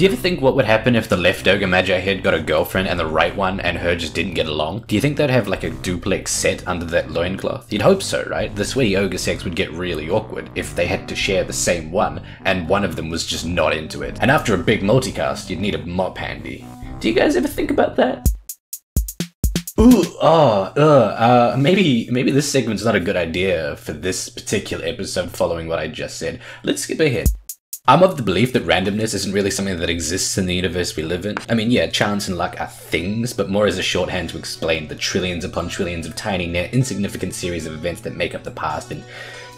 Do you ever think what would happen if the left Ogre Magi head got a girlfriend and the right one and her just didn't get along? Do you think they'd have like a duplex set under that loincloth? You'd hope so, right? The sweaty ogre sex would get really awkward if they had to share the same one and one of them was just not into it. And after a big multicast, you'd need a mop handy. Do you guys ever think about that? Ooh, maybe this segment's not a good idea for this particular episode following what I just said. Let's skip ahead. I'm of the belief that randomness isn't really something that exists in the universe we live in. I mean, yeah, chance and luck are things, but more as a shorthand to explain the trillions upon trillions of tiny, insignificant series of events that make up the past and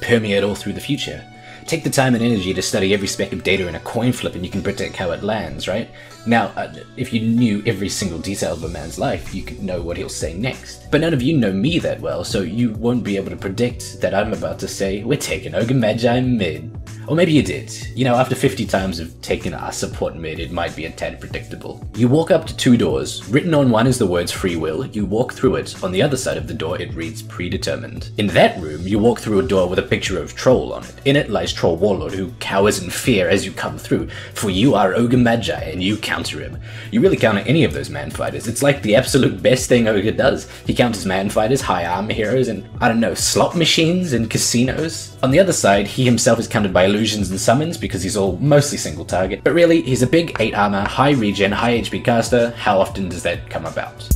permeate all through the future. Take the time and energy to study every speck of data in a coin flip and you can predict how it lands, right? Now, if you knew every single detail of a man's life, you could know what he'll say next. But none of you know me that well, so you won't be able to predict that I'm about to say, we're taking Ogre Magi mid. Or maybe you did. You know, after 50 times of taking our support mid, it might be a tad predictable. You walk up to 2 doors. Written on one is the words free will. You walk through it. On the other side of the door, it reads predetermined. In that room, you walk through a door with a picture of Troll on it. In it lies Troll Warlord, who cowers in fear as you come through, for you are Ogre Magi and you counter him. You really counter any of those man fighters. It's like the absolute best thing Ogre does. He counters man fighters, high armor heroes, and I don't know, slot machines and casinos. On the other side, he himself is countered by illusions and summons because he's all mostly single target. But really, he's a big 8 armor, high regen, high HP caster. How often does that come about?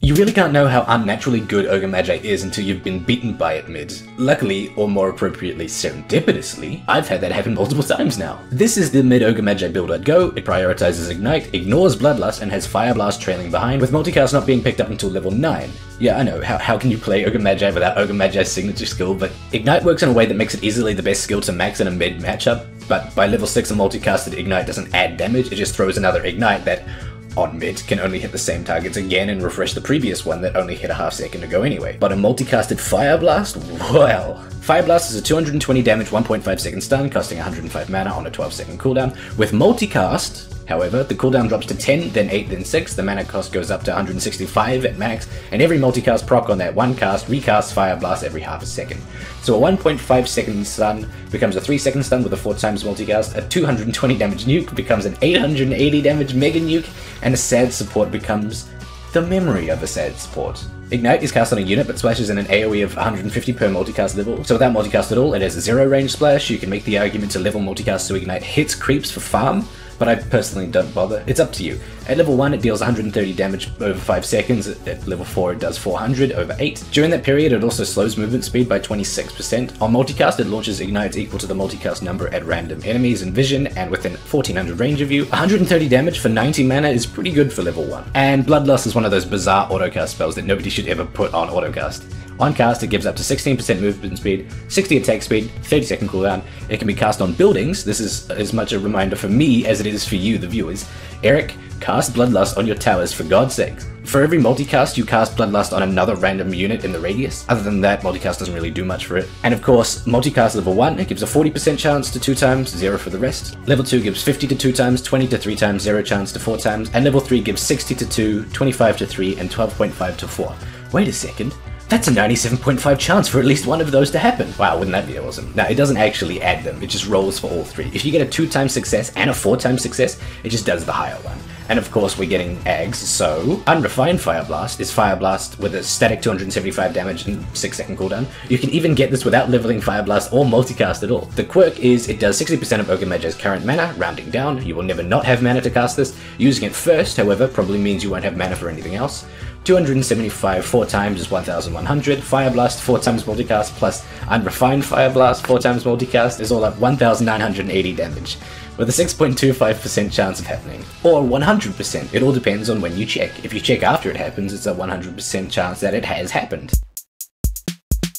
You really can't know how unnaturally good Ogre Magi is until you've been beaten by it mid. Luckily, or more appropriately serendipitously, I've had that happen multiple times now. This is the mid Ogre Magi build I'd go. It prioritizes Ignite, ignores Bloodlust, and has Fire Blast trailing behind, with multicast not being picked up until level 9. Yeah, I know, how can you play Ogre Magi without Ogre Magi's signature skill, but Ignite works in a way that makes it easily the best skill to max in a mid matchup, but by level 6 a multicasted Ignite doesn't add damage, it just throws another Ignite that on mid can only hit the same targets again and refresh the previous one that only hit a half second ago anyway. But a multicasted Fire Blast? Well, Fire Blast is a 220 damage 1.5 second stun costing 105 mana on a 12 second cooldown. With multicast, however, the cooldown drops to 10, then 8, then 6, the mana cost goes up to 165 at max, and every multicast proc on that one cast recasts Fire Blast every half a second. So a 1.5 second stun becomes a 3 second stun with a 4 times multicast, a 220 damage nuke becomes an 880 damage mega nuke, and a sad support becomes the memory of a sad support. Ignite is cast on a unit but splashes in an AoE of 150 per multicast level, so without multicast at all, it has a 0 range splash. You can make the argument to level multicast so Ignite hits creeps for farm, but I personally don't bother. It's up to you. At level 1 it deals 130 damage over 5 seconds, at level 4 it does 400 over 8. During that period it also slows movement speed by 26%. On multicast it launches ignites equal to the multicast number at random enemies in vision and within 1400 range of you. 130 damage for 90 mana is pretty good for level 1. And Bloodlust is one of those bizarre autocast spells that nobody should ever put on autocast. On cast, it gives up to 16% movement speed, 60 attack speed, 30 second cooldown. It can be cast on buildings. This is as much a reminder for me as it is for you, the viewers. Eric, cast Bloodlust on your towers for God's sake. For every multicast, you cast Bloodlust on another random unit in the radius. Other than that, multicast doesn't really do much for it. And of course, multicast level 1, it gives a 40% chance to 2 times, 0 for the rest. Level 2 gives 50 to 2 times, 20 to 3 times, 0 chance to 4 times. And level 3 gives 60 to 2, 25 to 3, and 12.5 to 4. Wait a second. That's a 97.5 chance for at least one of those to happen. Wow, wouldn't that be awesome? Now, it doesn't actually add them, it just rolls for all 3. If you get a 2 times success and a 4 times success, it just does the higher one. And of course we're getting Ags, so Unrefined Fire Blast is Fire Blast with a static 275 damage and 6 second cooldown. You can even get this without leveling Fire Blast or multicast at all. The quirk is it does 60% of Ogre Magi's current mana, rounding down. You will never not have mana to cast this. Using it first, however, probably means you won't have mana for anything else. 275 4 times is 1100, Fire Blast 4 times multicast plus Unrefined Fire Blast 4 times multicast is all up 1980 damage, with a 6.25% chance of happening, or 100%, it all depends on when you check. If you check after it happens, it's a 100% chance that it has happened.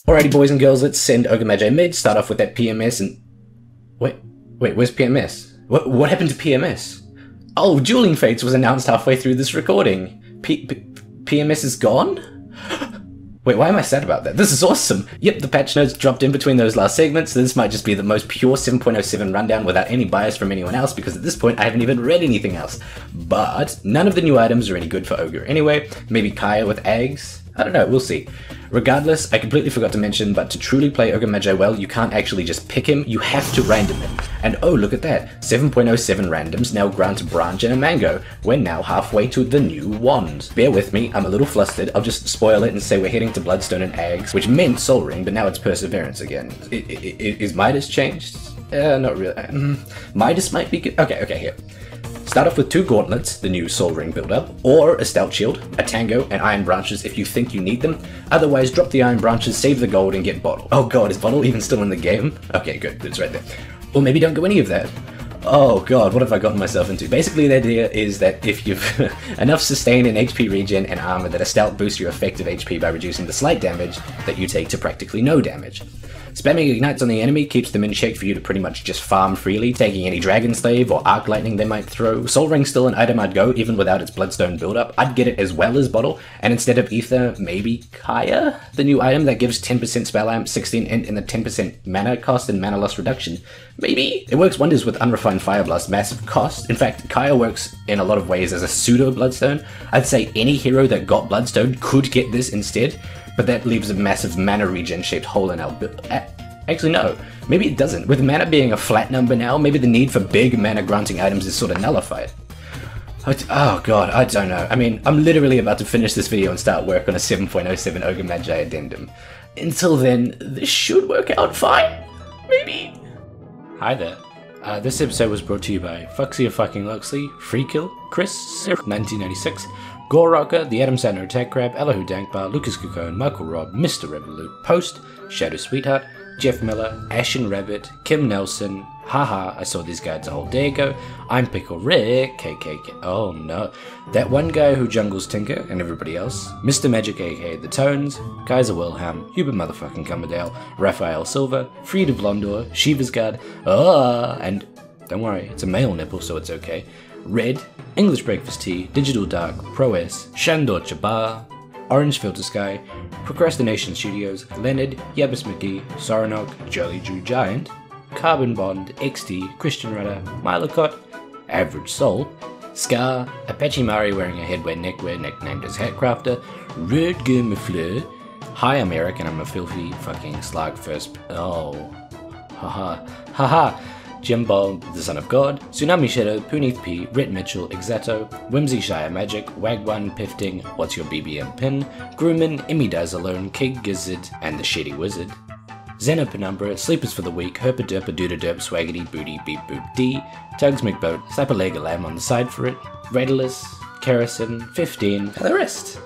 Alrighty boys and girls, let's send Ogre Magi mid, start off with that PMS and... Wait, where's PMS? What happened to PMS? Oh, Dueling Fates was announced halfway through this recording. PMS is gone? Wait, why am I sad about that? This is awesome! Yep, the patch notes dropped in between those last segments, so this might just be the most pure 7.07 rundown without any bias from anyone else, because at this point I haven't even read anything else. But none of the new items are any good for Ogre anyway. Maybe Kaya with Ags? I don't know, we'll see. Regardless, I completely forgot to mention, but to truly play Ogre Magi well, you can't actually just pick him, you have to random him. And oh, look at that, 7.07 randoms now grant a branch and a mango. We're now halfway to the new wand. Bear with me, I'm a little flustered, I'll just spoil it and say we're heading to Bloodstone and Eggs, which meant Soul Ring, but now it's Perseverance again. Is Midas changed? Not really. Midas might be good. Okay, here. Start off with 2 gauntlets, the new Soul Ring build-up, or a Stout Shield, a Tango, and Iron Branches if you think you need them. Otherwise, drop the Iron Branches, save the gold, and get Bottle. Oh god, is Bottle even still in the game? Okay, good, it's right there. Or maybe don't go any of that. Oh god, what have I gotten myself into? Basically, the idea is that if you've enough sustain and HP regen and armor that a Stout boosts your effective HP by reducing the slight damage that you take to practically no damage. Spamming ignites on the enemy keeps them in check for you to pretty much just farm freely, taking any Dragon Slave or Arc Lightning they might throw. Soul Ring's still an item I'd go, even without its Bloodstone build-up. I'd get it as well as Bottle, and instead of Ether, maybe Kaya? The new item that gives 10% spell amp, 16 int, and the 10% mana cost and mana loss reduction. Maybe? It works wonders with Unrefined Fire Blast, massive cost. In fact, Kaya works in a lot of ways as a pseudo-Bloodstone. I'd say any hero that got Bloodstone could get this instead, but that leaves a massive mana regen shaped hole in our build. Actually no, maybe it doesn't. With mana being a flat number now, maybe the need for big mana granting items is sort of nullified. Oh god, I don't know. I mean, I'm literally about to finish this video and start work on a 7.07 Ogre Magi addendum. Until then, this should work out fine. Maybe. Hi there. This episode was brought to you by Fuxia Fucking Luxley, Free Kill, Chris, 1996, Gore Rocker, The Adam Sandler Attack Crab, Elahu Dankbar, Lucas Cucone, Michael Robb, Mr. Revolut, Post, Shadow Sweetheart, Jeff Miller, Ashen Rabbit, Kim Nelson, haha, I saw these guys a whole day ago, I'm Pickle Rick, KKK, oh no, that one guy who jungles Tinker and everybody else, Mr. Magic aka The Tones, Kaiser Wilhelm, Hubert motherfucking Cummerdale, Raphael Silva, Frieda Blondor, Shiva's Guard, and don't worry, it's a male nipple so it's okay, Red, English Breakfast Tea, Digital Dark, Pro S, Shandor Chabar, Orange Filter Sky, Procrastination Studios, Leonard, Yabis McGee, Soranok, Jolly Drew Giant, Carbon Bond, XT, Christian Rudder, Milocott, Average Soul, Scar, Apache Mari wearing a headwear neckwear nicknamed as Hatcrafter, Red Gamer Fleur, Hi I'm Eric and I'm a filthy fucking slag first. Oh. Haha. Jimbal, the Son of God, Tsunami Shadow, Puneeth P, Rhett Mitchell, Exato, Whimsy Shire Magic, Wagwan Pifting, What's Your BBM Pin, Grumman, Emmy Dies Alone, Kig Gizzard, and the Shady Wizard, Zena Penumbra, Sleepers for the Week, Herpa Derpa Dooda Derp, Swaggity Booty Beep Boop D, Tugs McBoat, Slap a Leg a Lamb on the side for it, Redalus, Kerrison, 15, and the rest.